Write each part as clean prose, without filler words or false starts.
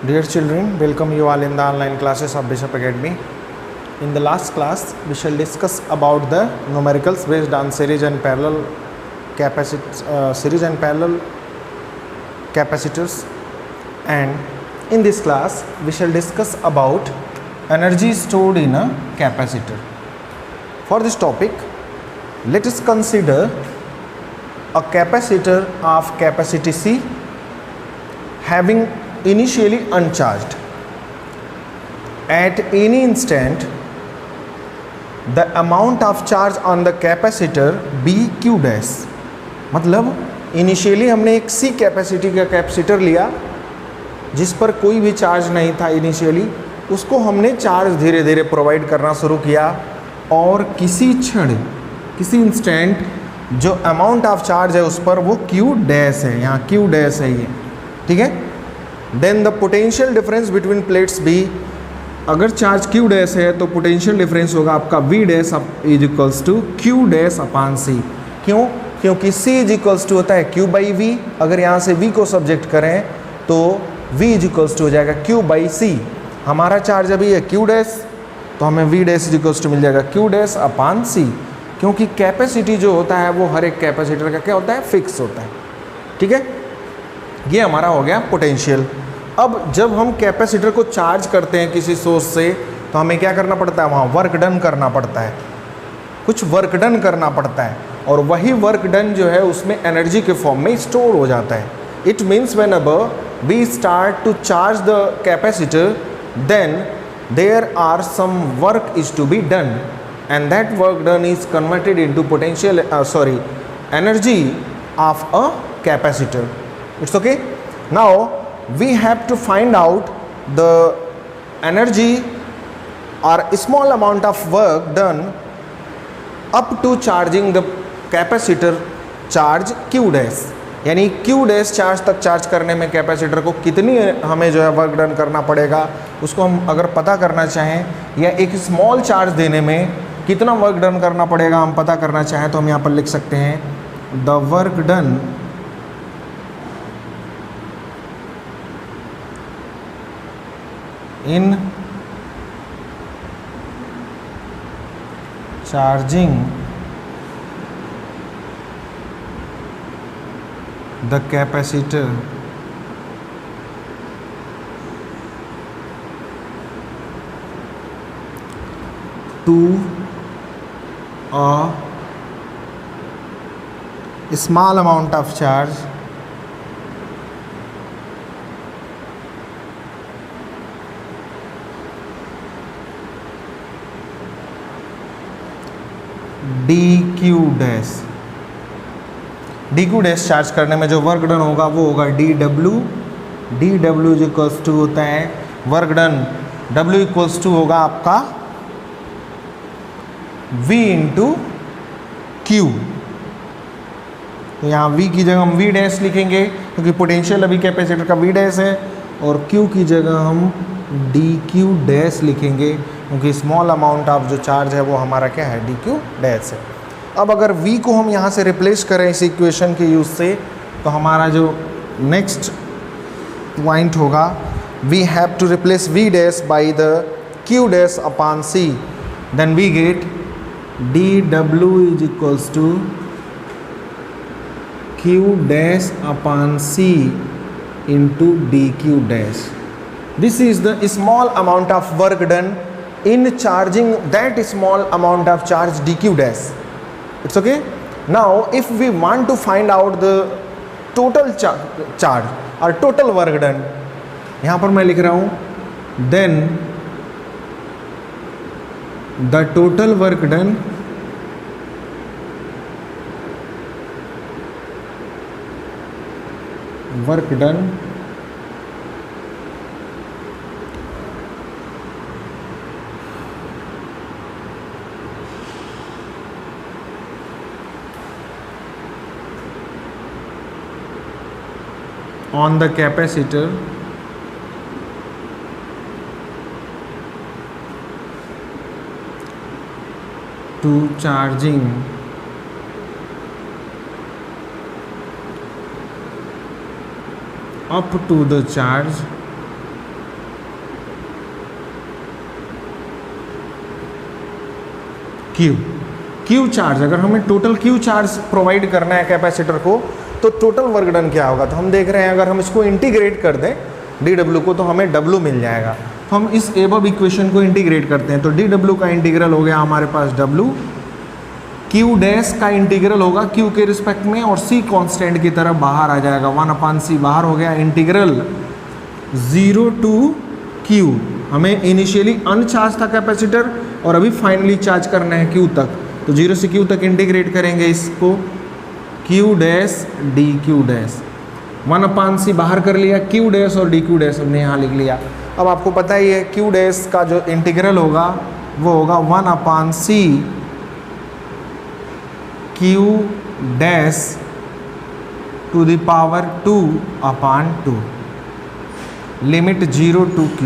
Dear children, welcome you all in the online classes of Bishop Academy. In the last class, we shall discuss about the numericals based on series and parallel capacitors. And in this class, we shall discuss about energy stored in a capacitor. For this topic, let us consider a capacitor of capacity C having initially uncharged. At any instant, the amount of charge on the capacitor B Q dash, मतलब initially हमने एक C capacity का capacitor लिया जिस पर कोई भी charge नहीं था इनिशियली, उसको हमने चार्ज धीरे धीरे प्रोवाइड करना शुरू किया और किसी क्षण किसी इंस्टेंट जो अमाउंट ऑफ चार्ज है उस पर वो Q डैश है, यहाँ Q डैश है ये, ठीक है। Then the potential difference between plates B, अगर चार्ज Q डैश है तो पोटेंशियल डिफरेंस होगा आपका V dash is equals to Q dash upon C। क्यों? क्योंकि C इज इक्वल्स टू होता है Q बाई V। अगर यहाँ से V को सब्जेक्ट करें तो V इज इक्वल्स टू हो जाएगा Q बाई C। हमारा चार्ज अभी है Q डैश, तो हमें V dash is equals to मिल जाएगा Q डैश अपॉन C। क्योंकि कैपेसिटी जो होता है वो हर एक कैपेसिटर का क्या होता है, फिक्स होता है, ठीक है। ये हमारा हो गया पोटेंशियल। अब जब हम कैपेसिटर को चार्ज करते हैं किसी सोर्स से तो हमें क्या करना पड़ता है, वहाँ वर्क डन करना पड़ता है, कुछ वर्क डन करना पड़ता है, और वही वर्क डन जो है उसमें एनर्जी के फॉर्म में स्टोर हो जाता है। It means whenever we start to charge the capacitor then there are some work is to be done and that work done is converted into energy of a capacitor. It's okay. Now we have to find out the energy or a small amount of work done up to charging the capacitor charge Q dash, यानी Q dash charge तक charge करने में capacitor को कितनी हमें जो है work done करना पड़ेगा, उसको हम अगर पता करना चाहें या एक स्मॉल चार्ज देने में कितना वर्क डन करना पड़ेगा हम पता करना चाहें तो हम यहाँ पर लिख सकते हैं the work done in charging the capacitor to a small amount of charge dq dash. dq dash charge करने में जो वर्क डन होगा वो होगा dw। dw is equals to होता है work done, w equals to होगा आपका V इंटू Q। तो यहाँ V की जगह हम V डैश लिखेंगे क्योंकि पोटेंशियल अभी कैपेसिटर का V डैश है, और Q की जगह हम dQ डैश लिखेंगे क्योंकि स्मॉल अमाउंट ऑफ जो चार्ज है वो हमारा क्या है, dQ डैश है। अब अगर V को हम यहाँ से रिप्लेस करें इस इक्वेशन के यूज़ से तो हमारा जो नेक्स्ट पॉइंट होगा we have to replace V dash by the Q dash upon C, then we get dw is equals to q dash upon c into dq dash. This is the small amount of work done in charging that small amount of charge dq dash. It's okay. Now if we want to find out the total charge or total work done, यहाँ पर मैं लिख रहा हूँ then the total work done on the capacitor to charging up to the charge Q charge, अगर हमें total Q charge provide करना है कैपेसिटर को तो टोटल वर्क डन क्या होगा, तो हम देख रहे हैं अगर हम इसको इंटीग्रेट कर दें dw को तो हमें w मिल जाएगा। तो हम इस एबव इक्वेशन को इंटीग्रेट करते हैं तो dw का इंटीग्रल हो गया हमारे पास w, q डैश का इंटीग्रल होगा q के रिस्पेक्ट में और c कांस्टेंट की तरफ बाहर आ जाएगा 1/c बाहर हो गया, इंटीग्रल 0 टू q। हमें इनिशियली अनचार्ज था कैपेसिटर और अभी फाइनली चार्ज करना है q तक, तो 0 से q तक इंटीग्रेट करेंगे इसको, q dash dq dash 1/c बाहर कर लिया, q डैश और dq डैश हमने यहाँ लिख लिया। अब आपको पता ही है q डैश का जो इंटीग्रल होगा वो होगा 1/c q dash to the power 2/2 limit 0 to q।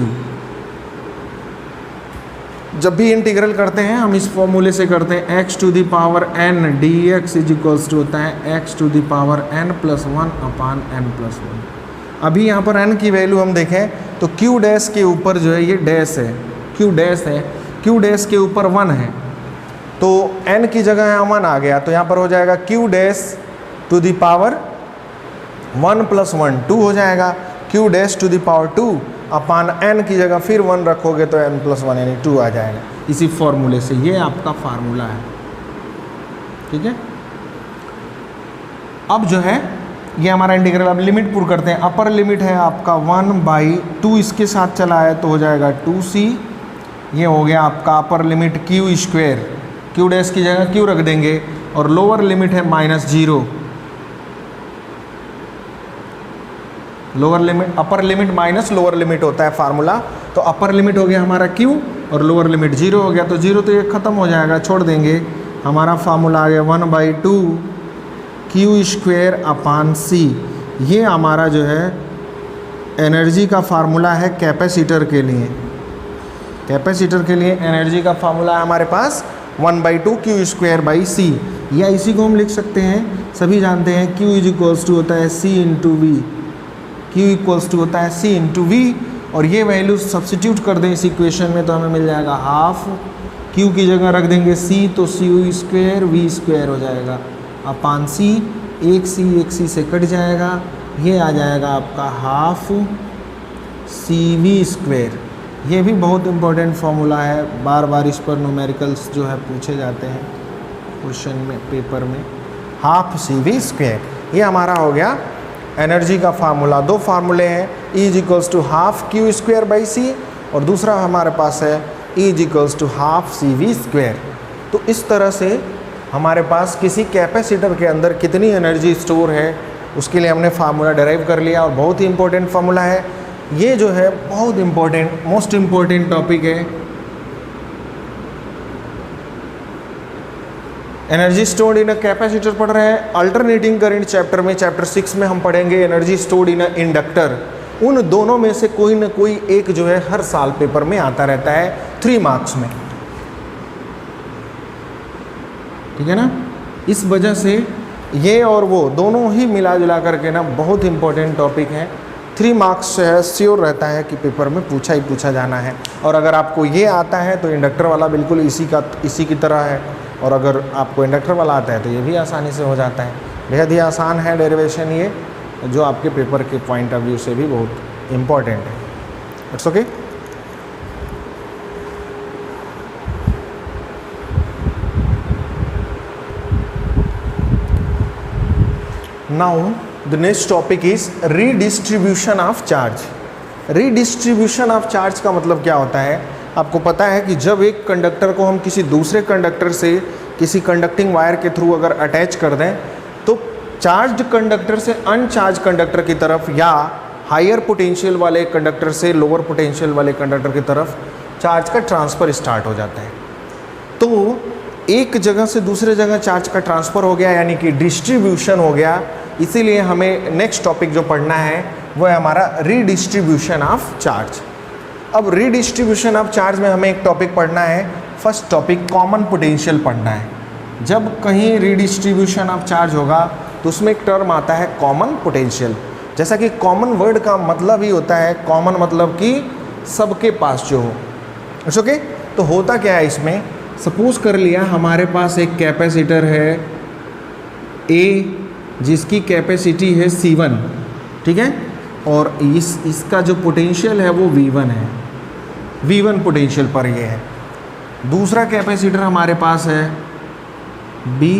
जब भी इंटीग्रल करते हैं हम इस फॉर्मूले से करते हैं x to the power n dx is equals to होता है x to the power n plus 1/n+1। अभी यहाँ पर n की वैल्यू हम देखें तो q डैश के ऊपर जो है ये डैश है, q डैश है, q डैश के ऊपर 1 है तो n की जगह यहाँ 1 आ गया, तो यहाँ पर हो जाएगा q dash to the power 1 + 1 2 हो जाएगा, q dash to the power 2 upon n की जगह फिर 1 रखोगे तो n+1 यानी 2 आ जाएगा इसी फॉर्मूले से। ये आपका फार्मूला है, ठीक है। अब जो है ये हमारा इंटीग्रल, अब लिमिट पुट करते हैं। अपर लिमिट है आपका 1/2, इसके साथ चला है तो हो जाएगा 2c। ये हो गया आपका upper limit q², q dash की जगह q रख देंगे और लोअर लिमिट है -0, lower limit upper limit minus lower limit होता है फार्मूला, तो अपर लिमिट हो गया हमारा q और लोअर लिमिट 0 हो गया, तो 0 तो ये ख़त्म हो जाएगा, छोड़ देंगे। हमारा फार्मूला आ गया 1/2 q²/c। ये हमारा जो है एनर्जी का फार्मूला है कैपेसिटर के लिए। कैपेसिटर के लिए एनर्जी का फार्मूला है हमारे पास 1/2 q²/c, या इसी को हम लिख सकते हैं, सभी जानते हैं q इक्वल्स टू होता है c × v, q equals to होता है c × v, और ये वैल्यू सब्सिट्यूट कर दें इस इक्वेशन में तो हमें मिल जाएगा हाफ, q की जगह रख देंगे c तो cu² v² हो जाएगा अपान c, एक c से कट जाएगा, ये आ जाएगा आपका हाफ cv²। ये भी बहुत इंपॉर्टेंट फार्मूला है, बार बार इस पर न्यूमेरिकल्स जो है पूछे जाते हैं क्वेश्चन में, पेपर में। हाफ cv², ये हमारा हो गया एनर्जी का फार्मूला। दो फार्मूले हैं, E = ½ q²/c और दूसरा हमारे पास है E = ½ cv²। तो इस तरह से हमारे पास किसी कैपेसिटर के अंदर कितनी एनर्जी स्टोर है उसके लिए हमने फार्मूला डेराइव कर लिया, और बहुत ही इंपॉर्टेंट फार्मूला है ये, जो है बहुत इंपॉर्टेंट मोस्ट इंपॉर्टेंट टॉपिक है। Energy stored in a capacitor पढ़ रहे हैं, अल्टरनेटिंग करंट चैप्टर में, चैप्टर 6 में हम पढ़ेंगे energy stored in a inductor. उन दोनों में से कोई ना कोई एक जो है हर साल पेपर में आता रहता है 3 मार्क्स में, ठीक है ना। इस वजह से ये और वो दोनों ही मिला जुला करके ना बहुत इंपॉर्टेंट टॉपिक है, 3 मार्क्स से है श्योर रहता है कि पेपर में पूछा ही पूछा जाना है। और अगर आपको ये आता है तो इंडक्टर वाला बिल्कुल इसी की तरह है, और अगर आपको इंडक्टर वाला आता है तो ये भी आसानी से हो जाता है। बेहद ही आसान है डेरिवेशन ये, जो आपके पेपर के पॉइंट ऑफ व्यू से भी बहुत इम्पॉर्टेंट है। It's okay. Now the next topic is redistribution of charge. Redistribution of charge का मतलब क्या होता है, आपको पता है कि जब एक कंडक्टर को हम किसी दूसरे कंडक्टर से किसी कंडक्टिंग वायर के थ्रू अगर अटैच कर दें तो चार्ज्ड कंडक्टर से अनचार्ज कंडक्टर की तरफ, या हायर पोटेंशियल वाले कंडक्टर से लोअर पोटेंशियल वाले कंडक्टर की तरफ चार्ज का ट्रांसफ़र स्टार्ट हो जाता है। तो एक जगह से दूसरे जगह चार्ज का ट्रांसफ़र हो गया, यानी कि डिस्ट्रीब्यूशन हो गया। इसीलिए हमें नेक्स्ट टॉपिक जो पढ़ना है वो है हमारा रीडिस्ट्रीब्यूशन ऑफ चार्ज। अब रीडिस्ट्रीब्यूशन ऑफ चार्ज में हमें एक टॉपिक पढ़ना है, फर्स्ट टॉपिक कॉमन पोटेंशियल पढ़ना है। जब कहीं रीडिस्ट्रीब्यूशन ऑफ चार्ज होगा तो उसमें एक टर्म आता है कॉमन पोटेंशियल। जैसा कि कॉमन वर्ड का मतलब ही होता है, कॉमन मतलब कि सबके पास जो हो। ओके, तो होता क्या है इसमें, सपोज कर लिया हमारे पास एक कैपेसिटर है ए जिसकी कैपेसिटी है C1, ठीक है, और इसका जो पोटेंशियल है वो V1 है, V1 पोटेंशियल पर ये है। दूसरा कैपेसिटर हमारे पास है B।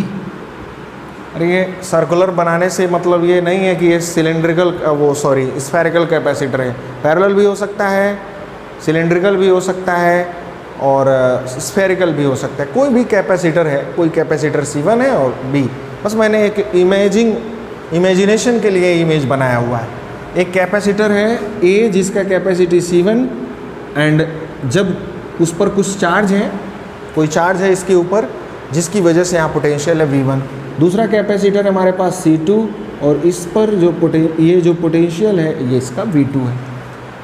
अरे ये सर्कुलर बनाने से मतलब ये नहीं है कि ये सिलेंड्रिकल स्फेरिकल कैपेसिटर है, पैरेलल भी हो सकता है, सिलेंड्रिकल भी हो सकता है और स्फेरिकल भी हो सकता है। कोई भी कैपेसिटर है, कोई कैपेसिटर C1 है और B। बस मैंने एक इमेजिनेशन के लिए इमेज बनाया हुआ है। एक कैपेसिटर है A जिसका कैपेसिटी C1 एंड जब उस पर कुछ चार्ज है, कोई चार्ज है इसके ऊपर जिसकी वजह से यहाँ पोटेंशियल है V1। दूसरा कैपेसिटर हमारे पास C2 और इस पर ये जो पोटेंशियल है ये इसका V2 है।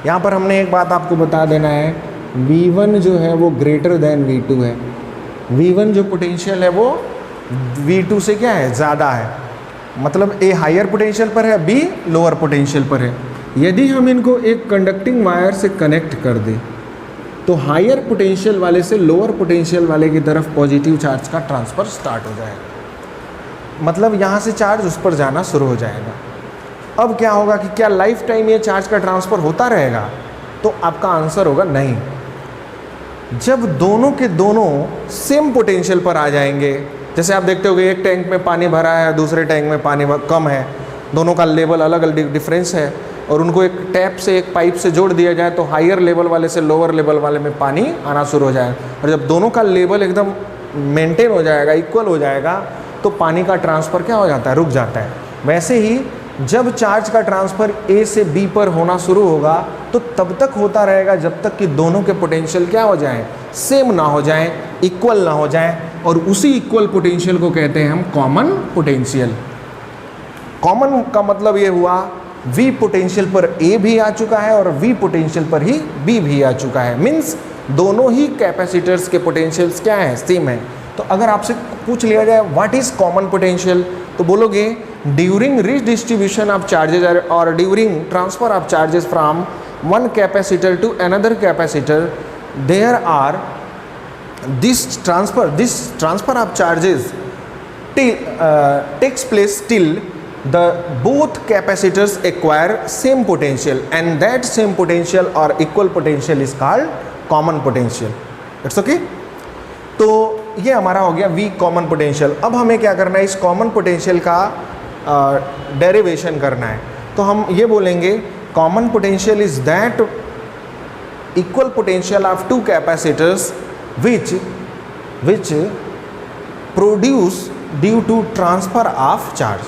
यहाँ पर हमने एक बात आपको बता देना है, V1 जो है वो ग्रेटर देन V2 है। V1 जो पोटेंशियल है वो V2 से क्या है, ज़्यादा है। मतलब A हायर पोटेंशियल पर है, B लोअर पोटेंशियल पर है। यदि हम इनको एक कंडक्टिंग वायर से कनेक्ट कर दें तो हायर पोटेंशियल वाले से लोअर पोटेंशियल वाले की तरफ पॉजिटिव चार्ज का ट्रांसफ़र स्टार्ट हो जाएगा। मतलब यहाँ से चार्ज उस पर जाना शुरू हो जाएगा। अब क्या होगा कि क्या लाइफ टाइम ये चार्ज का ट्रांसफ़र होता रहेगा? तो आपका आंसर होगा नहीं। जब दोनों के दोनों सेम पोटेंशियल पर आ जाएंगे, जैसे आप देखते होगे एक टैंक में पानी भरा है, दूसरे टैंक में पानी कम है, दोनों का लेवल अलग अलग डिफरेंस है और उनको एक टैप से एक पाइप से जोड़ दिया जाए तो हायर लेवल वाले से लोअर लेवल वाले में पानी आना शुरू हो जाएगा। और जब दोनों का लेवल एकदम मेंटेन हो जाएगा, इक्वल हो जाएगा, तो पानी का ट्रांसफ़र क्या हो जाता है, रुक जाता है। वैसे ही जब चार्ज का ट्रांसफ़र A से B पर होना शुरू होगा तो तब तक होता रहेगा जब तक कि दोनों के पोटेंशियल क्या हो जाएं, सेम ना हो जाएं, इक्वल ना हो जाएं। और उसी इक्वल पोटेंशियल को कहते हैं हम कॉमन पोटेंशियल। कॉमन का मतलब ये हुआ V पोटेंशियल पर A भी आ चुका है और V पोटेंशियल पर ही B भी आ चुका है। मीन्स दोनों ही कैपेसिटर्स के पोटेंशियल्स क्या हैं, सेम है। तो अगर आपसे पूछ लिया जाए व्हाट इज़ कॉमन पोटेंशियल, तो बोलोगे ड्यूरिंग रिडिस्ट्रीब्यूशन ऑफ चार्जेज और during transfer of charges from one capacitor to another capacitor there are this transfer of charges takes place till the both capacitors acquire same potential and that same potential or equal potential is called common potential. It's okay? तो ये हमारा हो गया V common potential. अब हमें क्या करना है, इस कॉमन पोटेंशियल का डेरिवेशन करना है। तो हम ये बोलेंगे common potential is that equal potential of two capacitors which produce due to transfer of charge.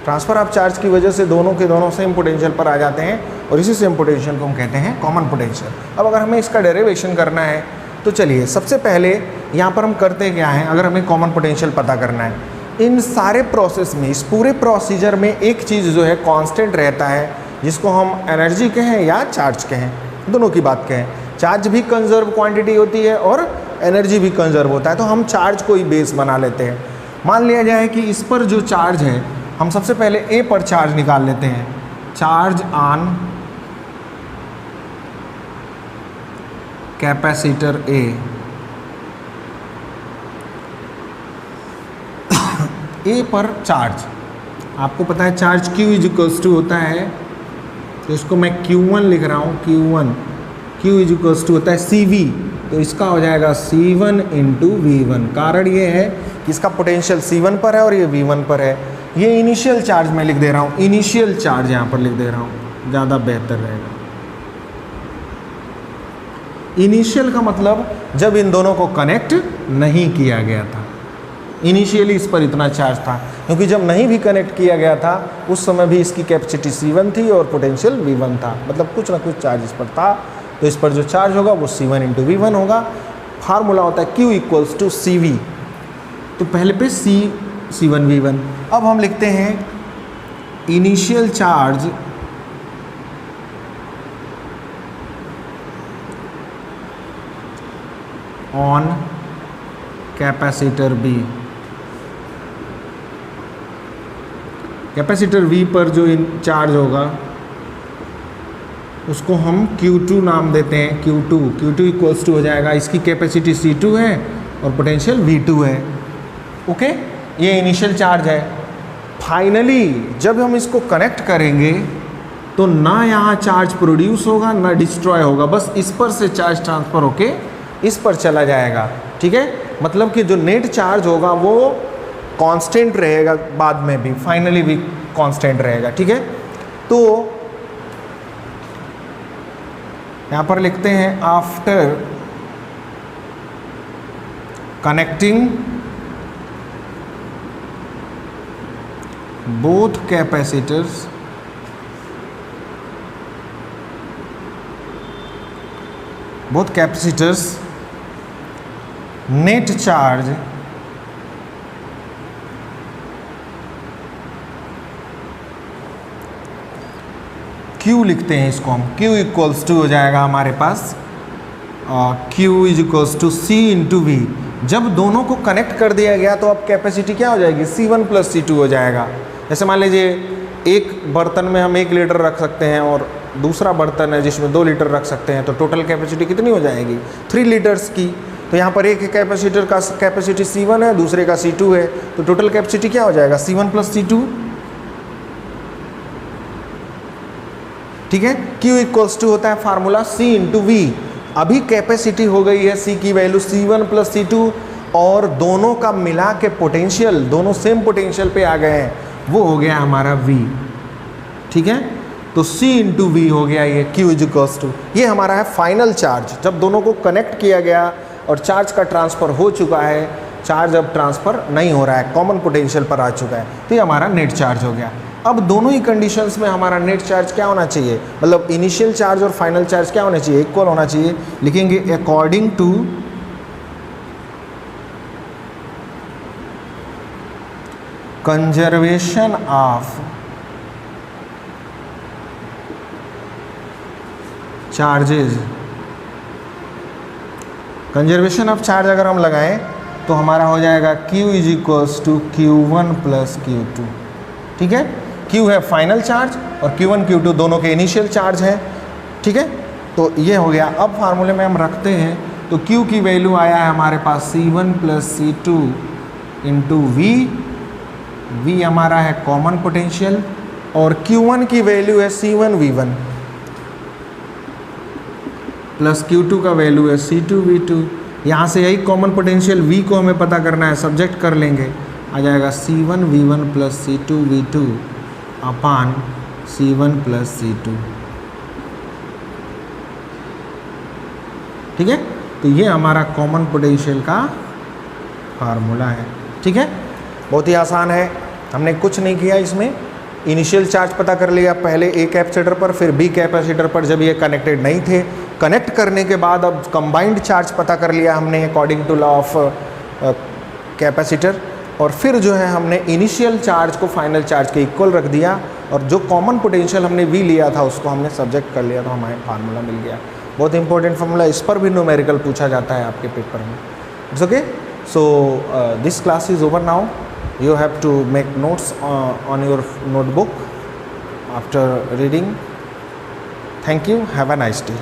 Transfer of charge की वजह से दोनों के दोनों सेम पोटेंशियल पर आ जाते हैं और इसी सेम पोटेंशियल को हम कहते हैं कॉमन पोटेंशियल। अब अगर हमें इसका डेरिवेशन करना है तो चलिए सबसे पहले यहाँ पर हम करते क्या हैं, अगर हमें कॉमन पोटेंशियल पता करना है, इन सारे प्रोसेस में, इस पूरे प्रोसीजर में एक चीज़ जो है कांस्टेंट रहता है जिसको हम एनर्जी कहें या चार्ज कहें, दोनों की बात कहें। चार्ज भी कंजर्व क्वांटिटी होती है और एनर्जी भी कंजर्व होता है। तो हम चार्ज को ही बेस बना लेते हैं। मान लिया जाए कि इस पर जो चार्ज है, हम सबसे पहले ए पर चार्ज निकाल लेते हैं। Charge on capacitor A, A पर चार्ज, आपको पता है charge Q is equals to होता है, तो इसको मैं Q1 लिख रहा हूँ, Q1 Q is equals to होता है CV, तो इसका हो जाएगा C1 इंटू V1। कारण ये है कि इसका पोटेंशियल C1 पर है और ये V1 पर है। ये इनिशियल चार्ज मैं लिख दे रहा हूँ, इनिशियल चार्ज यहाँ पर लिख दे रहा हूँ, ज़्यादा बेहतर रहेगा। इनिशियल का मतलब जब इन दोनों को कनेक्ट नहीं किया गया था। इनिशियली इस पर इतना चार्ज था, क्योंकि जब नहीं भी कनेक्ट किया गया था उस समय भी इसकी कैपेसिटी C1 थी और पोटेंशियल V1 था। मतलब कुछ ना कुछ चार्ज इस पर था, तो इस पर जो चार्ज होगा वो C1 इंटू V1 होगा। फार्मूला होता है Q इक्वल्स टू CV, तो पहले पे C1 V1। अब हम लिखते हैं initial charge on capacitor B। Capacitor V पर जो चार्ज होगा उसको हम Q2 नाम देते हैं। Q2 इक्वल्स टू हो जाएगा, इसकी कैपेसिटी C2 है और पोटेंशियल V2 है। ओके, ये इनिशियल चार्ज है। फाइनली जब हम इसको कनेक्ट करेंगे तो ना यहाँ चार्ज प्रोड्यूस होगा ना डिस्ट्रॉय होगा, बस इस पर से चार्ज ट्रांसफ़र होके इस पर चला जाएगा। ठीक है, मतलब कि जो नेट चार्ज होगा वो कांस्टेंट रहेगा, बाद में भी फाइनली भी कांस्टेंट रहेगा। ठीक है, तो यहाँ पर लिखते हैं after connecting both capacitors net charge Q लिखते हैं इसको हम, Q इक्वल्स टू हो जाएगा हमारे पास Q is equals to C into V। जब दोनों को कनेक्ट कर दिया गया तो अब कैपेसिटी क्या हो जाएगी, C1 प्लस C2 हो जाएगा। जैसे मान लीजिए एक बर्तन में हम 1 लीटर रख सकते हैं और दूसरा बर्तन है जिसमें 2 लीटर रख सकते हैं, तो टोटल कैपेसिटी कितनी हो जाएगी, 3 लीटर्स की। तो यहाँ पर एक कैपेसिटर का कैपेसिटी C1 है, दूसरे का C2 है, तो टोटल कैपेसिटी क्या हो जाएगा, C1 प्लस C2। ठीक है, Q इक्वल्स टू होता है फार्मूला C इंटू V। अभी कैपेसिटी हो गई है C की वैल्यू C1 प्लस C2 और दोनों का मिला के पोटेंशियल, दोनों सेम पोटेंशियल पे आ गए हैं, वो हो गया हमारा V। ठीक है, तो C इंटू V हो गया ये Q इज इक्वल्स टू, ये हमारा है फाइनल चार्ज। जब दोनों को कनेक्ट किया गया और चार्ज का ट्रांसफ़र हो चुका है, चार्ज अब ट्रांसफ़र नहीं हो रहा है, कॉमन पोटेंशियल पर आ चुका है, तो ये हमारा नेट चार्ज हो गया। अब दोनों ही कंडीशंस में हमारा नेट चार्ज क्या होना चाहिए, मतलब इनिशियल चार्ज और फाइनल चार्ज क्या होना चाहिए, इक्वल होना चाहिए। लिखेंगे according to conservation of charges. Conservation of charge अगर हम लगाएं तो हमारा हो जाएगा Q is equals to Q1 plus Q2। ठीक है, Q है फाइनल चार्ज और Q1 Q2 दोनों के इनिशियल चार्ज हैं। ठीक है, तो ये हो गया। अब फार्मूले में हम रखते हैं तो Q की वैल्यू आया है हमारे पास C1 plus C2 into V। V हमारा है कॉमन पोटेंशियल और Q1 की वैल्यू है C1 V1 प्लस Q2 का वैल्यू है C2 V2। यहाँ से यही कॉमन पोटेंशियल V को हमें पता करना है, सब्जेक्ट कर लेंगे, आ जाएगा C1 V1 plus C2 V2 अपान C1 प्लस C2। ठीक है, तो ये हमारा कॉमन पोटेंशियल का फार्मूला है। ठीक है, बहुत ही आसान है, हमने कुछ नहीं किया इसमें। इनिशियल चार्ज पता कर लिया पहले A कैपेसिटर पर, फिर B कैपेसिटर पर जब ये कनेक्टेड नहीं थे। कनेक्ट करने के बाद अब कंबाइंड चार्ज पता कर लिया हमने according to law of capacitor, और फिर जो है हमने इनिशियल चार्ज को फाइनल चार्ज के इक्वल रख दिया और जो कॉमन पोटेंशियल हमने V लिया था उसको हमने सब्जेक्ट कर लिया, तो हमें फार्मूला मिल गया। बहुत इंपॉर्टेंट फार्मूला, इस पर भी न्यूमेरिकल पूछा जाता है आपके पेपर में। It's okay, so this class is over now. You have to make notes on your notebook after reading. Thank you. Have a nice day.